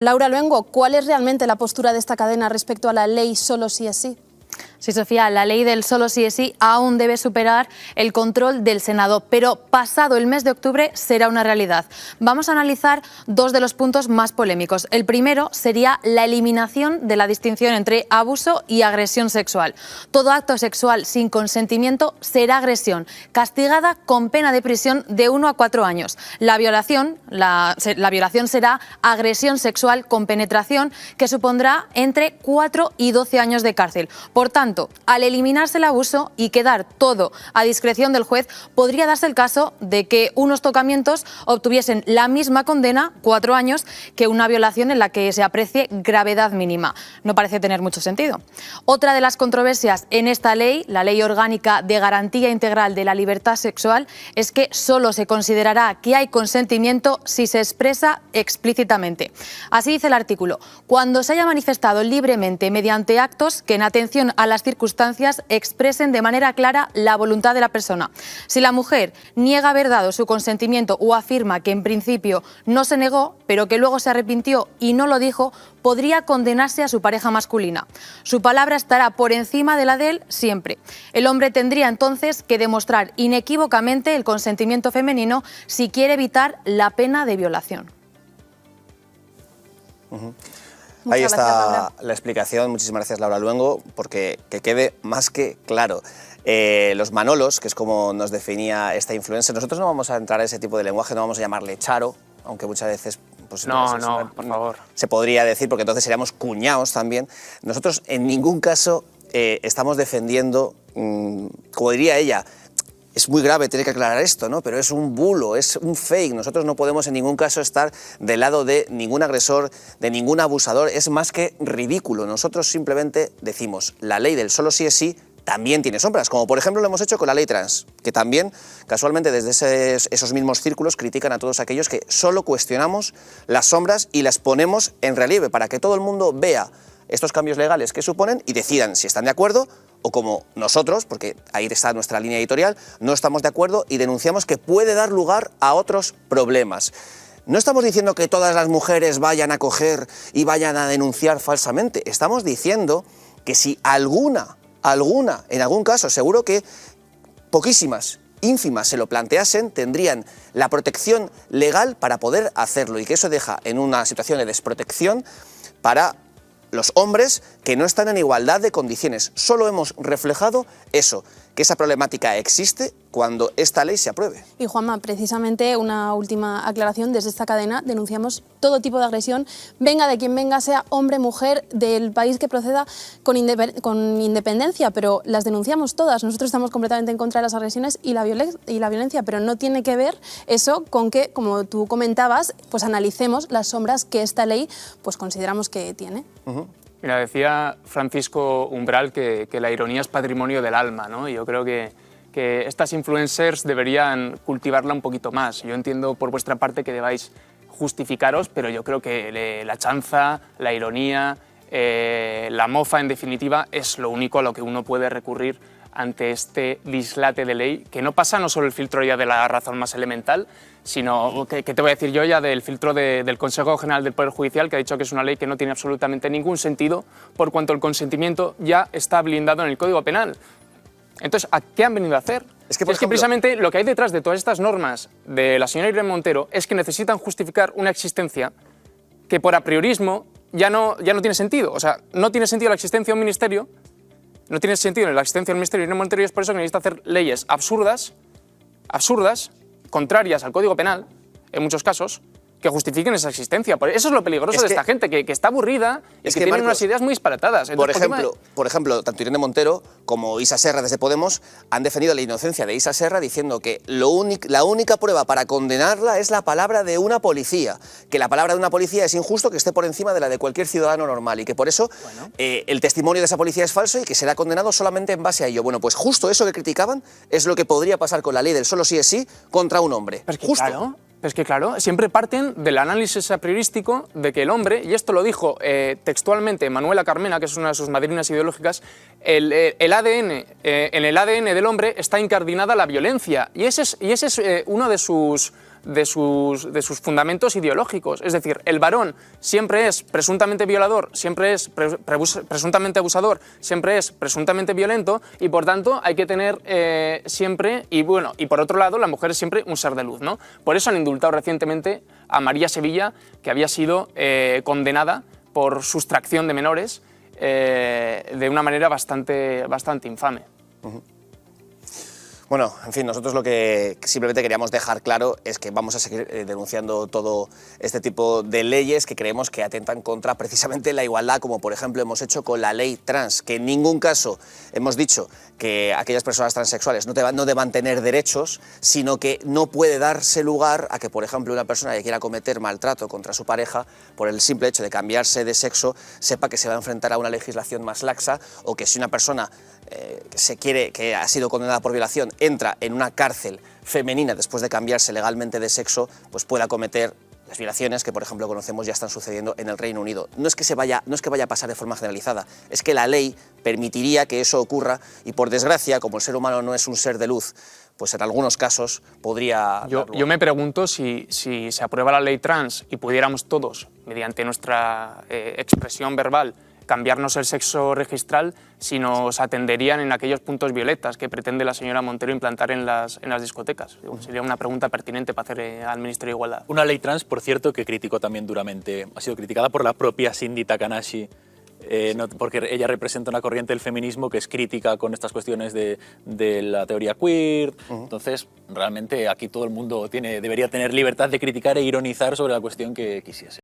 Laura Luengo, ¿cuál es realmente la postura de esta cadena respecto a la ley solo sí es sí? Sí, Sofía, la ley del solo sí es sí aún debe superar el control del Senado, pero pasado el mes de octubre será una realidad. Vamos a analizar dos de los puntos más polémicos. El primero sería la eliminación de la distinción entre abuso y agresión sexual. Todo acto sexual sin consentimiento será agresión, castigada con pena de prisión de 1 a 4 años. La violación será agresión sexual con penetración, que supondrá entre 4 y 12 años de cárcel. Por tanto, al eliminarse el abuso y quedar todo a discreción del juez, podría darse el caso de que unos tocamientos obtuviesen la misma condena, 4 años, que una violación en la que se aprecie gravedad mínima. No parece tener mucho sentido. Otra de las controversias en esta ley, la Ley Orgánica de Garantía Integral de la Libertad Sexual, es que solo se considerará que hay consentimiento si se expresa explícitamente. Así dice el artículo: cuando se haya manifestado libremente mediante actos que en atención a las circunstancias expresen de manera clara la voluntad de la persona. Si la mujer niega haber dado su consentimiento o afirma que en principio no se negó, pero que luego se arrepintió y no lo dijo, podría condenarse a su pareja masculina. Su palabra estará por encima de la de él siempre. El hombre tendría entonces que demostrar inequívocamente el consentimiento femenino si quiere evitar la pena de violación. Ahí está la explicación. Muchísimas gracias, Laura Luengo, porque que quede más que claro. Los Manolos, que es como nos definía esta influencer, nosotros no vamos a entrar a ese tipo de lenguaje, no vamos a llamarle charo, aunque muchas veces pues, por favor. Se podría decir, porque entonces seríamos cuñados también. Nosotros en ningún caso estamos defendiendo, como diría ella, es muy grave tener que aclarar esto, ¿no? Pero es un bulo, es un fake. Nosotros no podemos en ningún caso estar del lado de ningún agresor, de ningún abusador. Es más que ridículo. Nosotros simplemente decimos, la ley del solo sí es sí también tiene sombras, como por ejemplo lo hemos hecho con la ley trans, que también casualmente desde esos mismos círculos critican a todos aquellos que solo cuestionamos las sombras y las ponemos en relieve para que todo el mundo vea estos cambios legales que suponen y decidan si están de acuerdo o como nosotros, porque ahí está nuestra línea editorial, no estamos de acuerdo y denunciamos que puede dar lugar a otros problemas. No estamos diciendo que todas las mujeres vayan a coger y vayan a denunciar falsamente, estamos diciendo que si alguna, en algún caso, seguro que poquísimas, ínfimas se lo planteasen, tendrían la protección legal para poder hacerlo y que eso deja en una situación de desprotección para los hombres que no están en igualdad de condiciones. Solo hemos reflejado eso, que esa problemática existe cuando esta ley se apruebe. Y Juanma, precisamente una última aclaración, desde esta cadena denunciamos todo tipo de agresión, venga de quien venga, sea hombre, mujer, del país que proceda, con independencia, pero las denunciamos todas. Nosotros estamos completamente en contra de las agresiones y la violencia, pero no tiene que ver eso con que, como tú comentabas, pues analicemos las sombras que esta ley pues consideramos que tiene. Mira, decía Francisco Umbral que la ironía es patrimonio del alma, ¿no? Y yo creo que estas influencers deberían cultivarla un poquito más. Yo entiendo por vuestra parte que debáis justificaros, pero yo creo que la chanza, la ironía, la mofa, en definitiva, es lo único a lo que uno puede recurrir ante este dislate de ley, que no pasa no solo el filtro ya de la razón más elemental, sino, que te voy a decir yo, ya del filtro del Consejo General del Poder Judicial, que ha dicho que es una ley que no tiene absolutamente ningún sentido, por cuanto el consentimiento ya está blindado en el Código Penal. Entonces, ¿a qué han venido a hacer? Es que precisamente lo que hay detrás de todas estas normas de la señora Irene Montero es que necesitan justificar una existencia que por apriorismo ya no tiene sentido. O sea, no tiene sentido la existencia de un ministerio, no tiene sentido la existencia del ministerio de Irene Montero, y es por eso que necesita hacer leyes absurdas, contrarias al Código Penal, en muchos casos, que justifiquen esa existencia. Eso es lo peligroso de esta gente, que está aburrida y que tiene Marcos, unas ideas muy disparatadas. Entonces, por ejemplo, tanto Irene Montero como Isa Serra desde Podemos han defendido la inocencia de Isa Serra diciendo que la única prueba para condenarla es la palabra de una policía, que la palabra de una policía es injusto que esté por encima de la de cualquier ciudadano normal y que por eso el testimonio de esa policía es falso y que será condenado solamente en base a ello. Bueno, pues justo eso que criticaban es lo que podría pasar con la ley del solo sí es sí contra un hombre. Justo. Claro. Es que claro, siempre parten del análisis a priorístico de que el hombre, y esto lo dijo textualmente Manuela Carmena, que es una de sus madrinas ideológicas, en el ADN del hombre está incardinada la violencia, y ese es uno de sus de sus fundamentos ideológicos. Es decir, el varón siempre es presuntamente violador, siempre es presuntamente abusador, siempre es presuntamente violento y por tanto hay que tener siempre, y por otro lado la mujer es siempre un ser de luz, ¿no? Por eso han indultado recientemente a María Sevilla, que había sido condenada por sustracción de menores de una manera bastante infame. Bueno, en fin, nosotros lo que simplemente queríamos dejar claro es que vamos a seguir denunciando todo este tipo de leyes que creemos que atentan contra precisamente la igualdad, como por ejemplo hemos hecho con la ley trans, que en ningún caso hemos dicho que aquellas personas transexuales no deban tener derechos, sino que no puede darse lugar a que, por ejemplo, una persona que quiera cometer maltrato contra su pareja, por el simple hecho de cambiarse de sexo, sepa que se va a enfrentar a una legislación más laxa, o que si una persona que ha sido condenada por violación entra en una cárcel femenina después de cambiarse legalmente de sexo, pues pueda cometer las violaciones que, por ejemplo, conocemos ya están sucediendo en el Reino Unido. No es que vaya a pasar de forma generalizada, es que la ley permitiría que eso ocurra y, por desgracia, como el ser humano no es un ser de luz, pues en algunos casos podría... Yo me pregunto si se aprueba la ley trans y pudiéramos todos, mediante nuestra expresión verbal, cambiarnos el sexo registral, si nos atenderían en aquellos puntos violetas que pretende la señora Montero implantar en las discotecas. Sería una pregunta pertinente para hacer al Ministerio de Igualdad. Una ley trans, por cierto, que criticó también duramente, ha sido criticada por la propia Cindy Takanashi, porque ella representa una corriente del feminismo que es crítica con estas cuestiones de la teoría queer. Entonces, realmente aquí todo el mundo debería tener libertad de criticar e ironizar sobre la cuestión que quisiese.